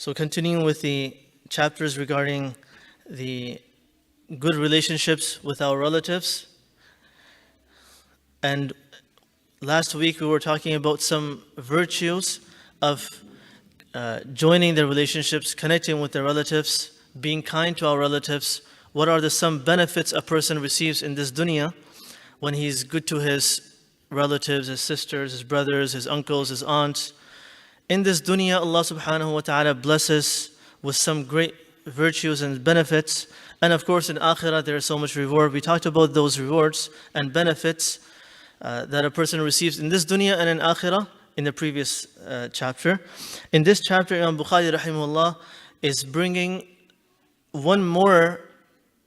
So continuing with the chapters regarding the good relationships with our relatives. And last week we were talking about some virtues of joining the relationships, connecting with the relatives, being kind to our relatives. What are some benefits a person receives in this dunya when he's good to his relatives, his sisters, his brothers, his uncles, his aunts. In this dunya, Allah subhanahu wa ta'ala blesses with some great virtues and benefits. And of course in akhirah there is so much reward. We talked about those rewards and benefits that a person receives in this dunya and in akhirah in the previous chapter. In this chapter, Imam Bukhari rahimahullah is bringing one more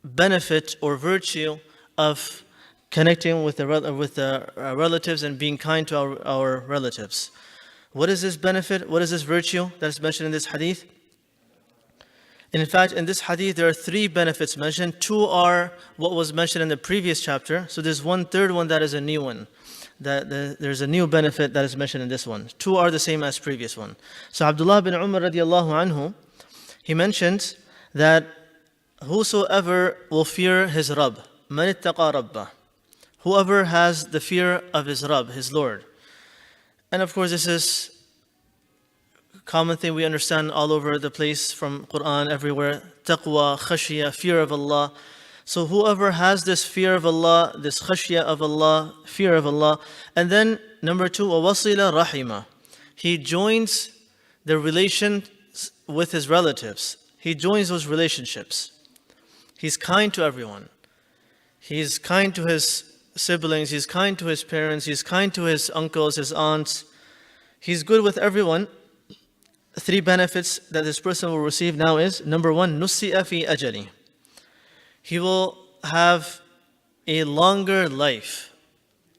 benefit or virtue of connecting with the relatives and being kind to our relatives. What is this benefit? What is this virtue that is mentioned in this hadith? And in fact, in this hadith, there are 3 benefits mentioned. 2 are what was mentioned in the previous chapter. So there's one third one that is a new one. There's a new benefit that is mentioned in this one. 2 are the same as previous one. So Abdullah bin Umar radiallahu anhu, he mentions that whosoever will fear his Rabb, man ittaqa rabbah, whoever has the fear of his Rabb, his Lord. And of course, this is a common thing we understand all over the place from Quran, everywhere. Taqwa, khashya, fear of Allah. So whoever has this fear of Allah, this khashya of Allah, fear of Allah. And then number 2, wasila rahima. He joins the relations with his relatives. He joins those relationships. He's kind to everyone. He's kind to his siblings, he's kind to his parents, he's kind to his uncles, his aunts. He's good with everyone. 3 benefits that this person will receive now is, number 1, nusi'a fi ajali. He will have a longer life.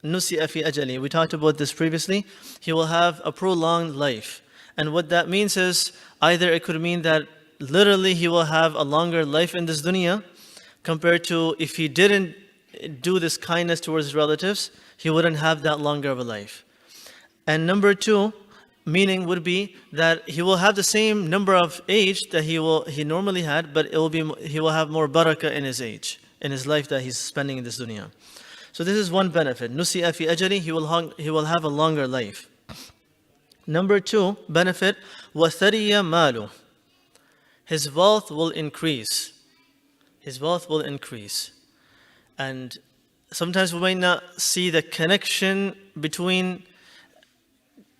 Nusi'a fi ajali. We talked about this previously. He will have a prolonged life. And what that means is, either it could mean that literally he will have a longer life in this dunya, compared to if he didn't do this kindness towards his relatives, he wouldn't have that longer of a life. And number 2, meaning would be that he will have the same number of age that he normally had, but he will have more barakah in his age, in his life that he's spending in this dunya. So this is one benefit. Nusi'a fi ajali, he will have a longer life. Number 2 benefit, wathariya malu. His wealth will increase. His wealth will increase. And sometimes we might not see the connection between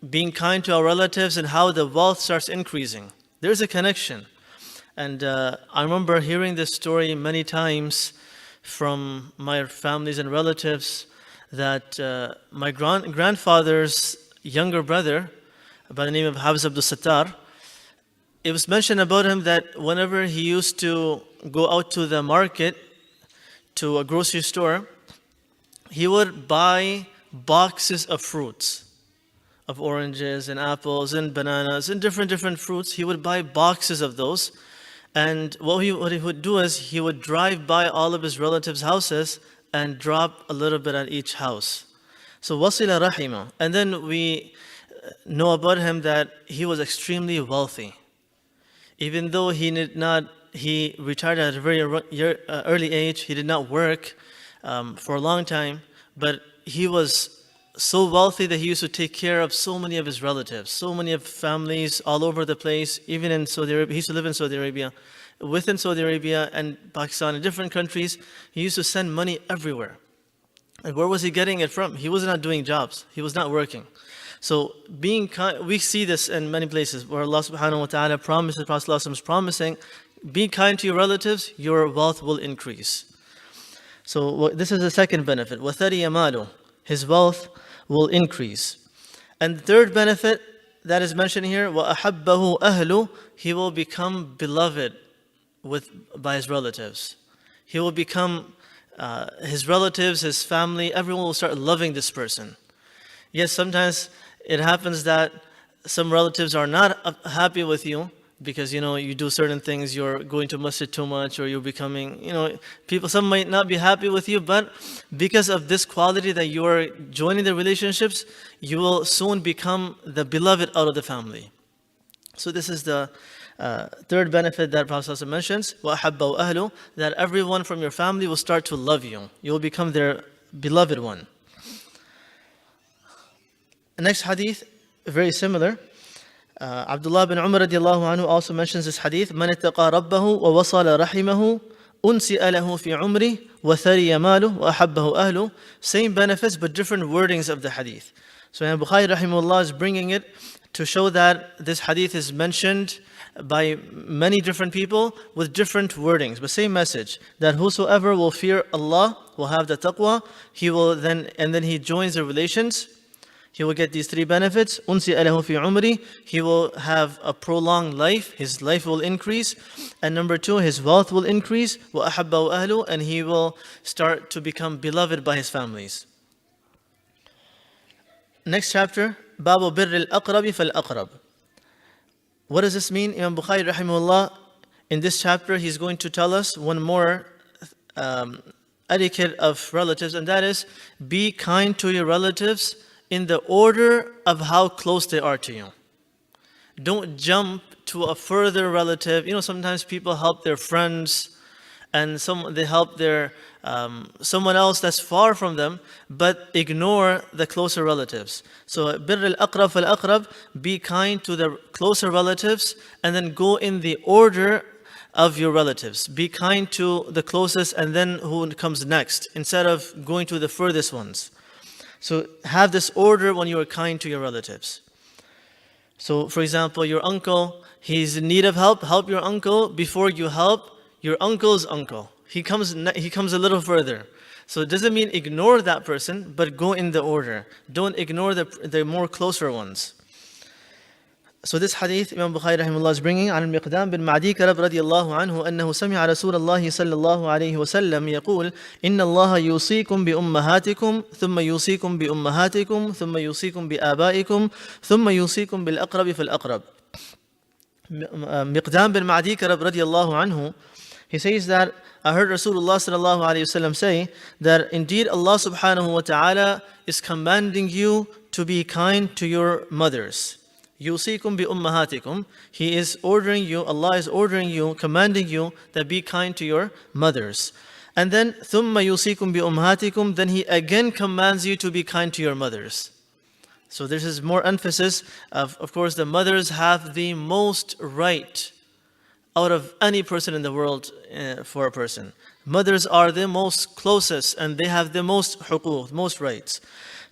being kind to our relatives and how the wealth starts increasing. There's a connection. And I remember hearing this story many times from my families and relatives that my grandfather's younger brother, by the name of Hafiz Abdul Sattar, it was mentioned about him that whenever he used to go out to the market, to a grocery store, he would buy boxes of fruits, of oranges and apples and bananas and different fruits. He would buy boxes of those. And what he would do is he would drive by all of his relatives' houses and drop a little bit at each house. So wasila rahima. And then we know about him that he was extremely wealthy. Even though he retired at a very early age. He did not work for a long time, but he was so wealthy that he used to take care of so many of his relatives, so many of families all over the place, even in Saudi Arabia. He used to live in Saudi Arabia. Within Saudi Arabia and Pakistan, in different countries, he used to send money everywhere. And where was he getting it from? He was not doing jobs. He was not working. So being kind, we see this in many places where Allah subhanahu wa ta'ala promises, Prophet is promising, be kind to your relatives, your wealth will increase. So this is the second benefit. وَثَرِيَ مَالُ. His wealth will increase. And the third benefit that is mentioned here, وَأَحَبَّهُ أَهْلُ. He will become beloved by his relatives. He will become, his relatives, his family, everyone will start loving this person. Yes, sometimes it happens that some relatives are not happy with you, because you do certain things, you're going to masjid too much, or you're becoming, some might not be happy with you, but because of this quality that you are joining the relationships, you will soon become the beloved out of the family. So this is the third benefit that Prophet ﷺ mentions, وَأَحَبَّهُ أَهْلُ, that everyone from your family will start to love you. You will become their beloved one. The next hadith, very similar. Abdullah bin Umar radiallahu anhu also mentions this hadith, مَنِ اتَّقَى رَبَّهُ وَوَصَلَ رَحِمَهُ أُنْسِئَ لَهُ فِي عُمْرِهِ وَثَرِيَ مَالُهُ وَأَحَبَّهُ أَهْلُهُ. Same benefits but different wordings of the hadith. So Imam Bukhari rahimahullah is bringing it to show that this hadith is mentioned by many different people with different wordings, but same message, that whosoever will fear Allah, will have the taqwa, he will then, and then he joins the relations, he will get these three benefits. أُنْسِئَ لَهُ فِي عُمْرِهِ, he will have a prolonged life, his life will increase. And number two, his wealth will increase. وَأَحَبَّهُ أَهْلُ, and he will start to become beloved by his families. Next chapter, باب بر الأقرب فالأقرب. What does this mean? Imam Bukhari rahimahullah, in this chapter, he's going to tell us one more etiquette of relatives, and that is, be kind to your relatives in the order of how close they are to you. Don't jump to a further relative. You know, sometimes people help their friends, and they help their someone else that's far from them, but ignore the closer relatives. So birr al-aqrab fal-aqrab, be kind to the closer relatives, and then go in the order of your relatives. Be kind to the closest, and then who comes next, instead of going to the furthest ones. So have this order when you are kind to your relatives. So for example, your uncle, he's in need of help. Help your uncle before you help your uncle's uncle. He comes a little further. So it doesn't mean ignore that person, but go in the order. Don't ignore the more closer ones. So this hadith, Imam Bukhari rahimahullah is bringing عن المقدام بن معدي كرب رضي الله عنه أنه سمع رسول الله صلى الله عليه وسلم يقول إن الله يوصيكم بأمهاتكم ثم يوصيكم بأمهاتكم ثم يوصيكم بآبائكم ثم يوصيكم بالأقرب فالأقرب. Miqdam bin Ma'di Karab radiallahu anhu, he says that I heard Rasulullah sallallahu alayhi wasallam say that indeed Allah subhanahu wa ta'ala is commanding you to be kind to your mothers. Yusikum bi ummahatikum. He is ordering you, Allah is ordering you, commanding you that be kind to your mothers. And then thumma yusikum bi ummahatikum, then he again commands you to be kind to your mothers. So this is more emphasis of course, the mothers have the most right out of any person in the world for a person. Mothers are the most closest, and they have the most huquq, most rights.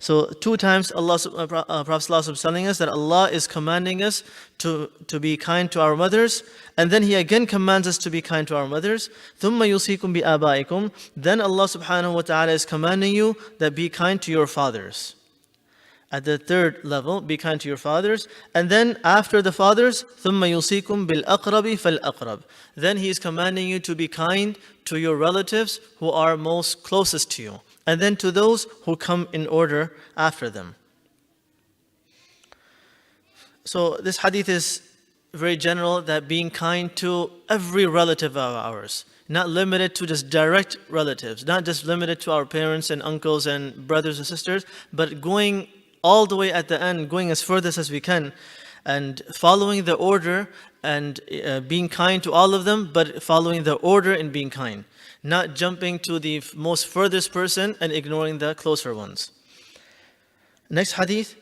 So two times Prophet ﷺ is telling us that Allah is commanding us to be kind to our mothers, and then He again commands us to be kind to our mothers. ثُمَّ يُوصِيكُم بِآبَائِكُم. Then Allah subhanahu wa ta'ala is commanding you that be kind to your fathers. At the third level, be kind to your fathers. And then after the fathers, ثُمَّ يُوصِيكُم بِالْأَقْرَبِ فَالْأَقْرَبِ. Then He is commanding you to be kind to your relatives who are most closest to you. And then to those who come in order after them. So this hadith is very general, that being kind to every relative of ours. Not limited to just direct relatives. Not just limited to our parents and uncles and brothers and sisters, but going all the way at the end, going as furthest as we can, and following the order and being kind to all of them, but following the order in being kind. Not jumping to the most furthest person and ignoring the closer ones. Next hadith.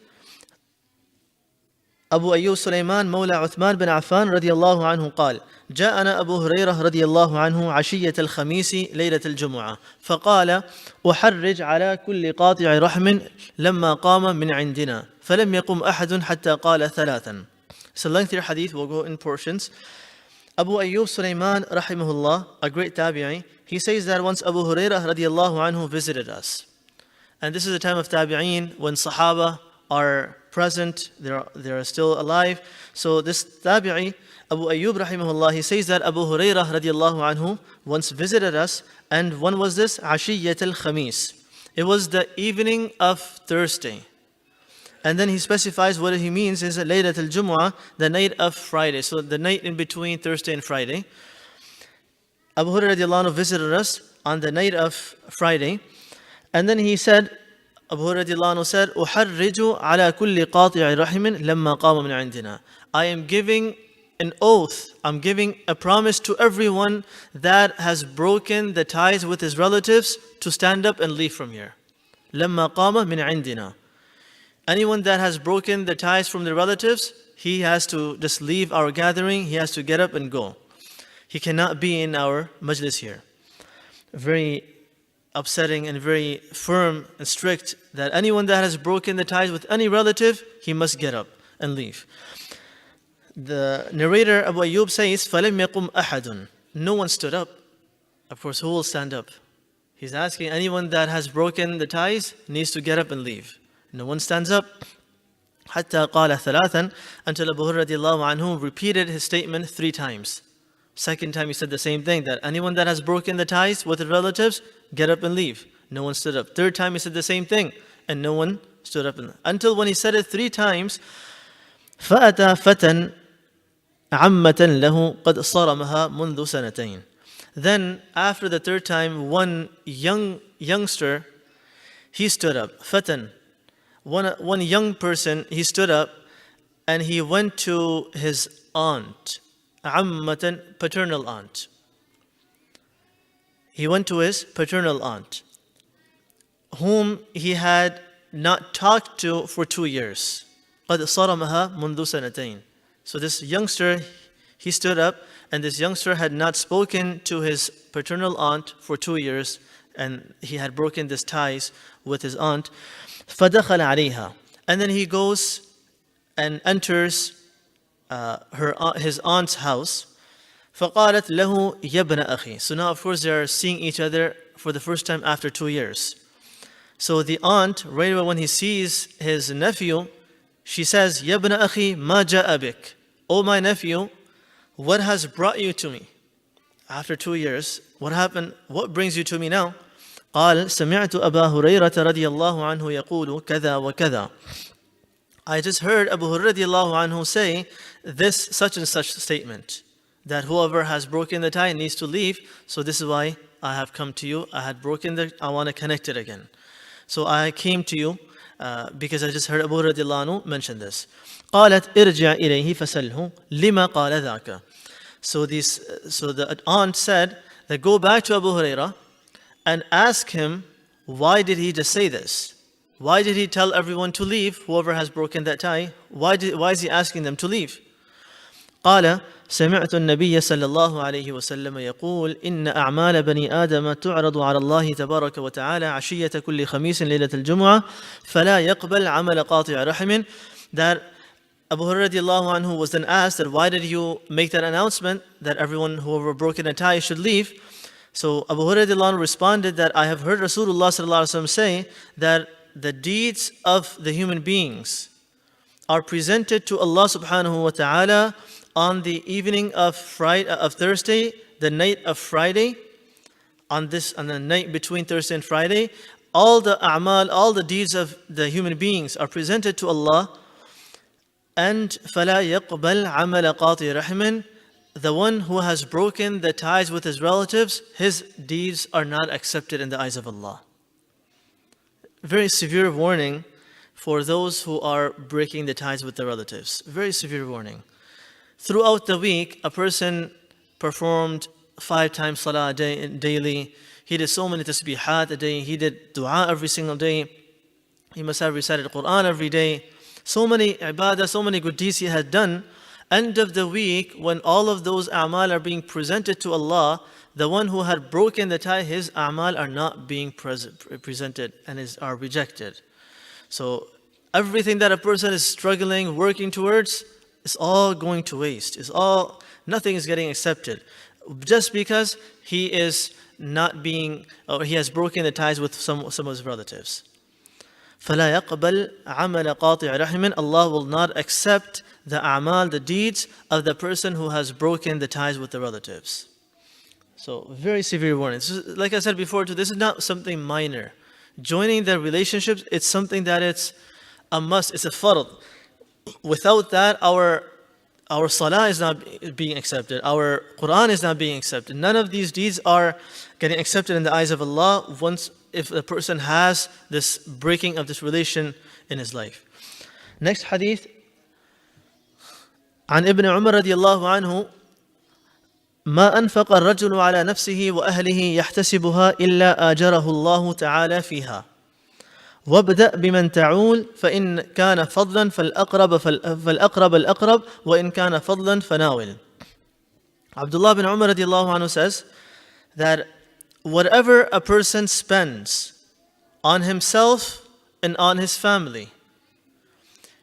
أبو أيوب سليمان مولى عثمان بن عفان رضي الله عنه قال جاءنا أبو هريرة رضي الله عنه عشية الخميس ليلة الجمعة فقال أحرج على كل قاطع رحم لما قام من عندنا فلم يقم أحد حتى قال ثلاثا. It's a lengthier hadith, we'll go in portions. Abu Ayyub Sulaiman rahimahullah, a great tabi'i, he says that once Abu Hurairah radiallahu anhu visited us. And this is a time of tabi'een when Sahaba are present, they are still alive. So this tabi'i, Abu Ayyub rahimahullah, he says that Abu Hurairah radiallahu anhu once visited us, and when was this? Ashiyyat al-Khamis. It was the evening of Thursday. And then he specifies what he means is Laylat al-Jumu'ah, the night of Friday. So the night in between Thursday and Friday. Abu Hurairah radiallahu anhu visited us on the night of Friday. And then he said, Abu Hurairah radiallahu anhu said, أُحَرِّجُ عَلَى كُلِّ قَاطِعِ رَحِمٍ لَمَّا قَامَ مِنْ عِنْدِنَا. I am giving an oath, I'm giving a promise to everyone that has broken the ties with his relatives to stand up and leave from here. لَمَّا قَامَ مِنْ عِنْدِنَا. Anyone that has broken the ties from the relatives, he has to just leave our gathering, he has to get up and go. He cannot be in our majlis here. Very upsetting and very firm and strict that anyone that has broken the ties with any relative, he must get up and leave. The narrator Abu Ayyub says, فَلَمْ يَقُمْ أَحَدٌ. No one stood up. Of course, who will stand up? He's asking anyone that has broken the ties needs to get up and leave. No one stands up. حتى قال ثلاثا, until Abu Hurairah radiallahu anhu repeated his statement 3 times. Second time he said the same thing, that anyone that has broken the ties with the relatives, get up and leave. No one stood up. Third time he said the same thing, and no one stood up. Until when he said it 3 times, فأتى فتى عمة له قد صرمها منذ سنتين. Then after the 3rd time, one youngster, he stood up. Fatan, one young person, he stood up and he went to his aunt. Ammatan, paternal aunt. He went to his paternal aunt, whom he had not talked to for 2 years. قد صرمها منذ سنتين. So this youngster, he stood up, and this youngster had not spoken to his paternal aunt for 2 years, and he had broken these ties with his aunt. فدخل عليها. And then he goes and enters his aunt's house. فقالت له يا ابن أخي. So now of course they are seeing each other for the first time after 2 years. So the aunt, right away when he sees his nephew, she says, يا ابن أخي ما جاء بك. Oh my nephew, what has brought you to me? After 2 years, what happened? What brings you to me now? قال سمعت أبا هريرة رضي الله عنه يقول كذا وكذا. I just heard Abu Hurairah radiallahu anhu say this such and such statement, that whoever has broken the tie needs to leave. So this is why I have come to you. I had broken I want to connect it again. So I came to you because I just heard Abu Hurairah radiallahu anhu mention this. قالت ارجع إليه فسله لما قال ذاك. So the aunt said that go back to Abu Hurairah and ask him, why did he just say this? Why did he tell everyone to leave, whoever has broken that tie? Why is he asking them to leave? قال سمعت النبي صلى الله عليه وسلم يقول إن أعمال بني آدم تعرض على الله تبارك وتعالى عشية كل خميس ليلة الجمعة فلا يقبل عمل قاطع رحم. That Abu Hurairah radiallahu anhu was then asked that why did you make that announcement that everyone whoever broken a tie should leave? So Abu Hurairah radiallahu anhu responded that I have heard Rasulullah sallallahu alaihi wasallam say that the deeds of the human beings are presented to Allah subhanahu wa ta'ala on the evening of Thursday, the night of Friday, on the night between Thursday and Friday. All the a'mal, all the deeds of the human beings are presented to Allah. And فَلَا يَقْبَلْ عَمَلَ قَاطِعِ رَحْمٍ. The one who has broken the ties with his relatives, his deeds are not accepted in the eyes of Allah. Very severe warning for those who are breaking the ties with their relatives. Very severe warning. Throughout the week, a person performed 5 times salah daily. He did so many tasbihat a day. He did dua every single day. He must have recited Quran every day. So many ibadah, so many good deeds he had done. End of the week, when all of those a'mal are being presented to Allah, the one who had broken the tie, his a'mal are not being presented and are rejected. So everything that a person is struggling, working towards, is all going to waste. Nothing is getting accepted. Just because he is not being, or he has broken the ties with some of his relatives. فَلَا يَقْبَلْ عَمَلَ قَاطِعِ رَحِمٍ. Allah will not accept the a'mal, the deeds of the person who has broken the ties with the relatives. So very severe warning. Like I said before, this is not something minor. Joining the relationships, it's something that it's a must, it's a fard. Without that, our salah is not being accepted. Our Quran is not being accepted. None of these deeds are getting accepted in the eyes of Allah if the person has this breaking of this relation in his life. Next hadith. عن ابن عمر رضي الله عنه ما أنفق الرجل على نفسه وأهله يحتسبها إلا آجره الله تعالى فيها وابدأ بمن تعول فإن كان فضلا فالأقرب الأقرب وإن كان فضلا فناول. Abdullah bin Umar radiallahu anhu says that whatever a person spends on himself and on his family,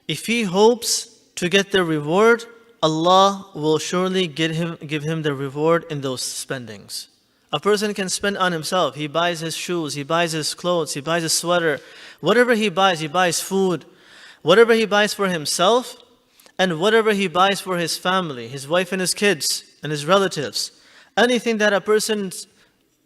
if he hopes to get the reward, Allah will surely give him the reward in those spendings. A person can spend on himself. He buys his shoes, he buys his clothes, he buys his sweater. Whatever he buys food. Whatever he buys for himself and whatever he buys for his family, his wife and his kids and his relatives. Anything that a person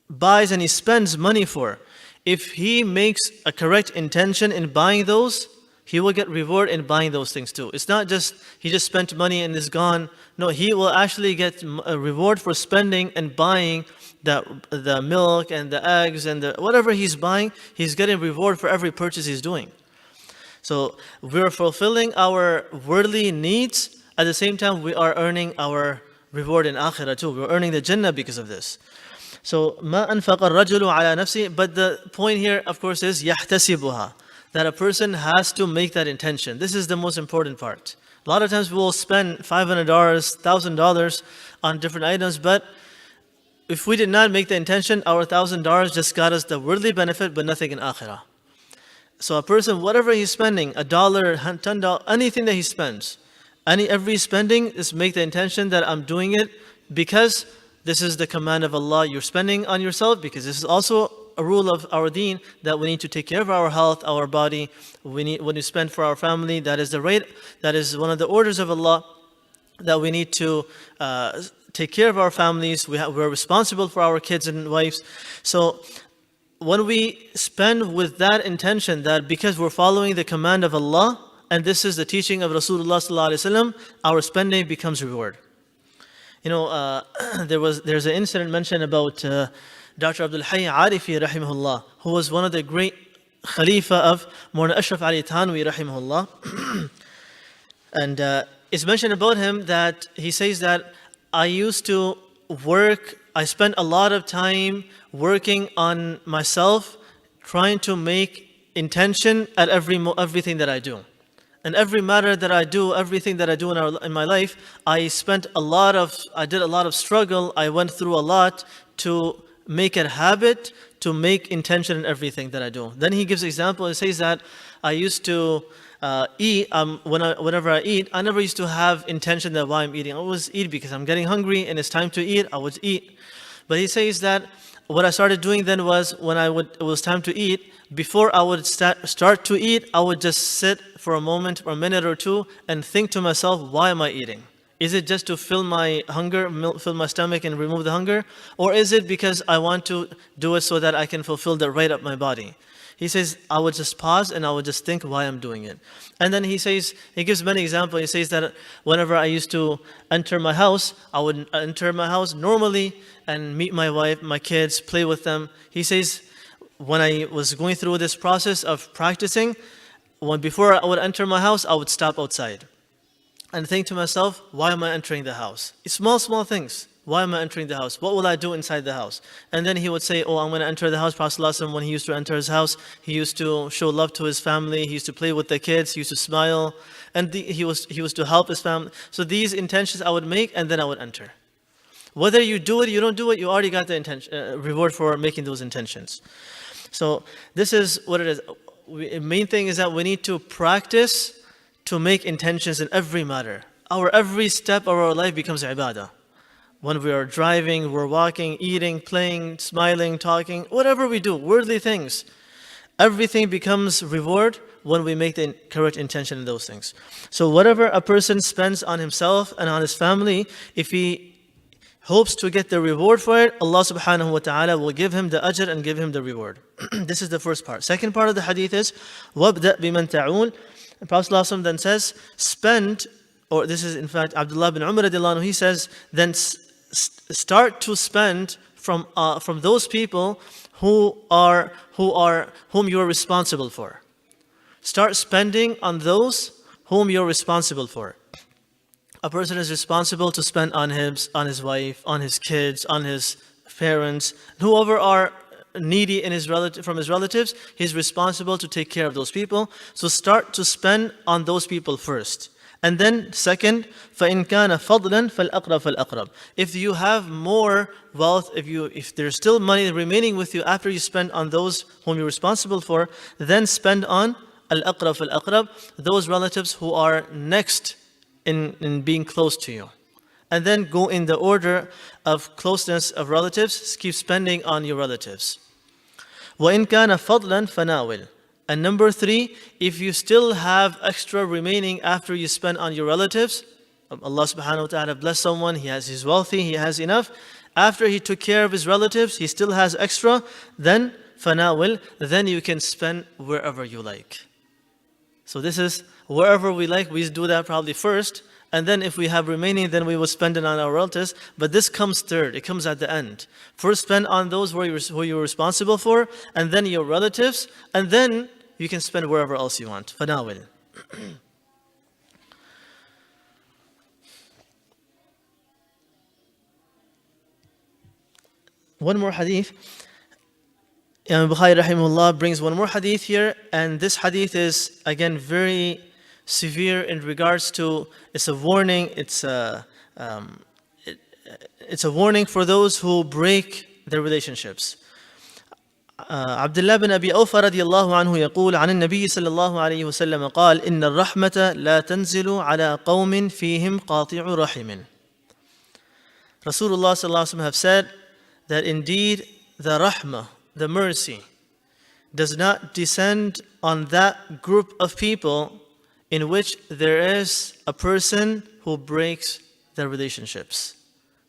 buys and he spends money for, if he makes a correct intention in buying those, he will get reward in buying those things too. It's not just he just spent money and is gone. No, he will actually get a reward for spending and buying the milk and the eggs and whatever he's buying. He's getting reward for every purchase he's doing. So we're fulfilling our worldly needs. At the same time, we are earning our reward in akhirah too. We're earning the Jannah because of this. So ما أنفق الرجل على نفسه. But the point here, of course, is يحتسبها. That a person has to make that intention. This is the most important part. A lot of times we will spend $500, $1,000 on different items, but if we did not make the intention, our $1,000 just got us the worldly benefit, but nothing in akhirah. So a person, whatever he's spending, $1, $10, anything that he spends, every spending is make the intention that I'm doing it because this is the command of Allah. You're spending on yourself because this is also a rule of our deen that we need to take care of our health, our body. When you spend for our family, that is the right. That is one of the orders of Allah that we need to take care of our families. We're responsible for our kids and wives. So when we spend with that intention, that because we're following the command of Allah, and this is the teaching of Rasulullah sallallahu alaihi wasallam, our spending becomes reward. You know, there's an incident mentioned about Dr. Abdul Hayy Arifi rahimahullah, who was one of the great Khalifa of Mawlana Ashraf Ali Thanwi rahimahullah. And it's mentioned about him that he says that I used to I spent a lot of time working on myself, trying to make intention at everything that I do. And every matter that I do, everything that I do in my life, I did a lot of struggle, I went through a lot to make it a habit to make intention in everything that I do. Then he gives an example. He says that I used to eat, whenever I eat, I never used to have intention that why I'm eating. I always eat because I'm getting hungry and it's time to eat, I would eat. But he says that what I started doing then was when it was time to eat, before I would start to eat, I would just sit for a moment or a minute or two and think to myself, why am I eating? Is it just to fill my hunger, fill my stomach and remove the hunger? Or is it because I want to do it so that I can fulfill the right of my body? He says, I would just pause and I would just think why I'm doing it. And then he gives many examples. He says that whenever I used to enter my house, I would enter my house normally and meet my wife, my kids, play with them. He says, when I was going through this process of practicing, before I would enter my house, I would stop outside and think to myself, why am I entering the house? It's small things. Why am I entering the house? What will I do inside the house? And then he would say, oh, I'm going to enter the house. Prophet ﷺ, when he used to enter his house, he used to show love to his family. He used to play with the kids. He used to smile. And he was to help his family. So these intentions I would make, and then I would enter. Whether you do it, you don't do it, you already got the reward for making those intentions. So this is what it is. The main thing is that we need to practice to make intentions in every matter. Every step of our life becomes ibadah. When we are driving, we're walking, eating, playing, smiling, talking, whatever we do, worldly things, everything becomes reward when we make the correct intention in those things. So whatever a person spends on himself and on his family, if he hopes to get the reward for it, Allah subhanahu wa ta'ala will give him the ajr and give him the reward. This is the first part. Second part of the hadith is, وَابْدَأْ بِمَنْ تَعُونَ. The Prophet ﷺ then says, spend, or this is in fact Abdullah bin Umar radiallahu anhu, he says, then start to spend from those people whom you are responsible for. Start spending on those whom you're responsible for. A person is responsible to spend on his wife, on his kids, on his parents, whoever are needy in from his relatives. He's responsible to take care of those people. So start to spend on those people first. And then second, فَإِنْ كَانَ فَضْلًا فَالْأَقْرَبُ فَالْأَقْرَبُ. If you have more wealth, if there's still money remaining with you after you spend on those whom you're responsible for, then spend on al-aqrab fal-aqrab, those relatives who are next in being close to you. And then go in the order of closeness of relatives, keep spending on your relatives. وَإِنْ كَانَ فَضْلًا فَنَاوِلْ. And number three, if you still have extra remaining after you spend on your relatives, Allah subhanahu wa ta'ala bless someone, he's wealthy, he has enough. After he took care of his relatives, he still has extra, then fanawil, then you can spend wherever you like. So this is wherever we like, we do that probably first. And then if we have remaining, then we will spend it on our relatives. But this comes third, it comes at the end. First spend on those who you're responsible for, and then your relatives, and then you can spend wherever else you want. Fanawil. One more hadith. Imam Bukhari rahimahullah brings one more hadith here, and this hadith is again very severe in regards to, it's a warning, it's a warning for those who break their relationships. عبد الله بن أبي أوفى رضي الله عنه يقول عن النبي صلى الله عليه وسلم قال إن الرحمة لا تنزل على قوم فيهم قاطع رحم. Rasulullah صلى الله عليه وسلم have said that indeed the rahmah, the mercy, does not descend on that group of people in which there is a person who breaks their relationships.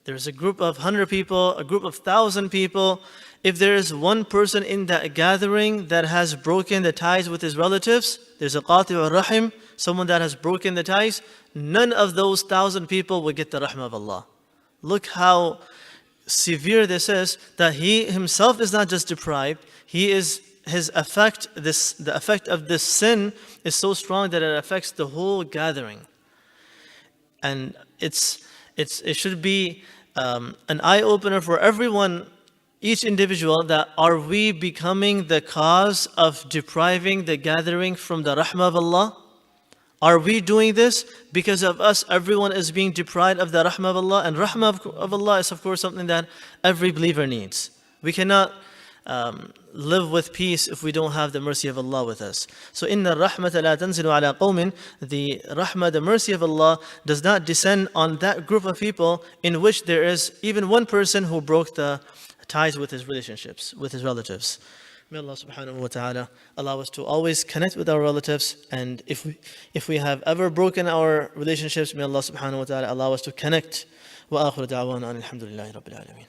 There's a group of 100 people, a group of 1,000 people. If there is one person in that gathering that has broken the ties with his relatives, there's a qati'ur rahim, someone that has broken the ties, none of those 1,000 people will get the rahmah of Allah. Look how severe this is, that he himself is not just deprived, the effect of this sin is so strong that it affects the whole gathering. And it should be an eye-opener for everyone, each individual, that are we becoming the cause of depriving the gathering from the rahmah of Allah? Are we doing this because of us? Everyone is being deprived of the rahmah of Allah, and rahmah of Allah is of course something that every believer needs. We cannot live with peace if we don't have the mercy of Allah with us. So inna rahmata la tanzilu ala qawmin, the rahmah, the mercy of Allah does not descend on that group of people in which there is even one person who broke the ties with his relationships, with his relatives. May Allah subhanahu wa ta'ala allow us to always connect with our relatives, and if we have ever broken our relationships, may Allah subhanahu wa ta'ala allow us to connect. Wa akhiru da'wana alhamdulillahi rabbil alameen.